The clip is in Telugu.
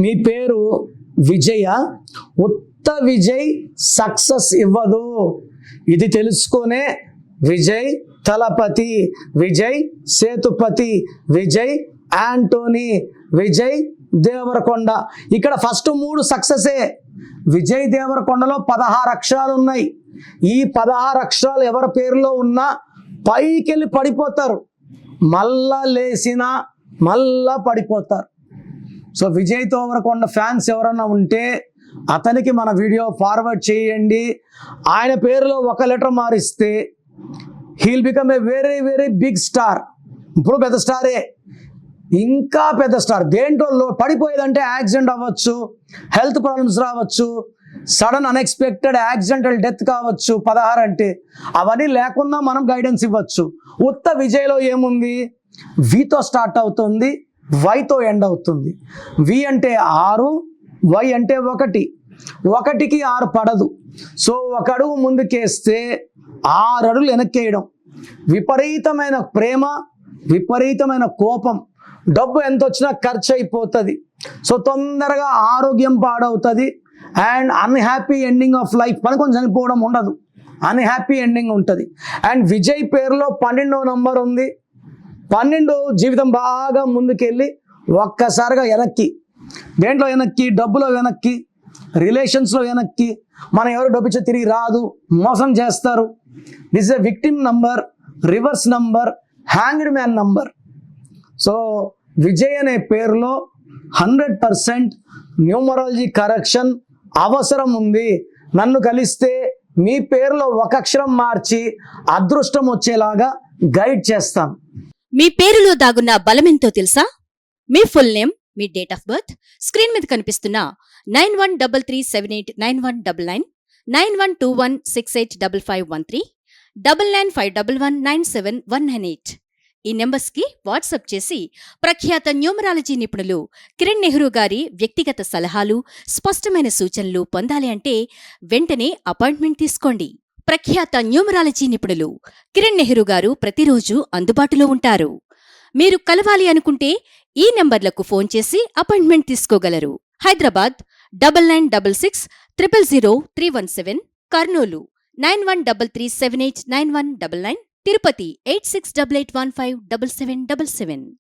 మీ పేరు విజయ, ఉత్త విజయ్ సక్సెస్ ఇవ్వదు. ఇది తెలుసుకునే విజయ్ తలపతి, విజయ్ సేతుపతి, విజయ్ యాంటోనీ, విజయ్ దేవరకొండ. ఇక్కడ ఫస్ట్ 3 సక్సెసే. విజయ్ దేవరకొండలో 16 అక్షరాలు ఉన్నాయి. ఈ 16 అక్షరాలు ఎవరి పేరులో ఉన్నా పైకెళ్ళి పడిపోతారు, మళ్ళా లేచినా మళ్ళా పడిపోతారు. సో విజయ్ దేవరకొండ ఫ్యాన్స్ ఎవరన్నా ఉంటే అతనికి మన వీడియో ఫార్వర్డ్ చేయండి. ఆయన పేరులో ఒక లెటర్ మారిస్తే he'll become a very very big star. ఇప్పుడు పెద్ద స్టారే, ఇంకా పెద్ద స్టార్. దేంట్లో పడిపోయేదంటే యాక్సిడెంట్ అవ్వచ్చు, హెల్త్ ప్రాబ్లమ్స్ రావచ్చు, సడన్ అన్ఎక్స్పెక్టెడ్ యాక్సిడెంటల్ డెత్ కావచ్చు. 16 అంటే అవన్నీ లేకుండా మనం గైడెన్స్ ఇవ్వచ్చు. ఉత్త విజయ్లో ఏముంది? వితో స్టార్ట్ అవుతుంది, వైతో ఎండ్ అవుతుంది. వి అంటే 6, వై అంటే 1. 1కి 6 పడదు. సో 1 అడుగు ముందుకేస్తే 6 అడుగులు వెనక్కేయడం. విపరీతమైన ప్రేమ, విపరీతమైన కోపం, డబ్బు ఎంత వచ్చినా ఖర్చు అయిపోతుంది. సో తొందరగా ఆరోగ్యం పాడవుతుంది. And unhappy ending of life, పనుకొని చనిపోవడం ఉండదు, అన్హ్యాపీ ఎండింగ్ ఉంటుంది. అండ్ విజయ్ పేరులో 12వ నంబర్ ఉంది. 12 జీవితం బాగా ముందుకెళ్ళి ఒక్కసారిగా వెనక్కి. దేంట్లో వెనక్కి? డబ్బులో వెనక్కి, రిలేషన్స్లో వెనక్కి. మనం ఎవరు డబ్బిచ్చే తిరిగి రాదు, మోసం చేస్తారు. This is a victim number, reverse number, hanged man number. So Vijay అనే పేరులో 100% న్యూమరాలజీ కరెక్షన్ అవసరం ఉంది. నన్ను కలిస్తే మీ పేరులో 1 అక్షరం మార్చి అదృష్టం వచ్చేలాగా గైడ్ చేస్తాను. మీ పేరులో దాగున్న బలమెంతో తెలుసా? మీ ఫుల్ నేమ్, మీ డేట్ ఆఫ్ బర్త్, స్క్రీన్ మీద కనిపిస్తున్న 9133789199, 9121685513, 9951197198 ఈ నెంబర్స్కి వాట్సాప్ చేసి ప్రఖ్యాత న్యూమరాలజీ నిపుణులు కిరణ్ నెహ్రూ గారి వ్యక్తిగత సలహాలు, స్పష్టమైన సూచనలు పొందాలి అంటే వెంటనే అపాయింట్మెంట్ తీసుకోండి. ప్రఖ్యాత న్యూమరాలజీ నిపుణులు కిరణ్ నెహ్రూ గారు ప్రతిరోజు అందుబాటులో ఉంటారు. మీరు కలవాలి అనుకుంటే ఈ నెంబర్లకు ఫోన్ చేసి అపాయింట్మెంట్ తీసుకోగలరు. హైదరాబాద్ 9966000317, కర్నూలు 9133789199, తిరుపతి 8688157777.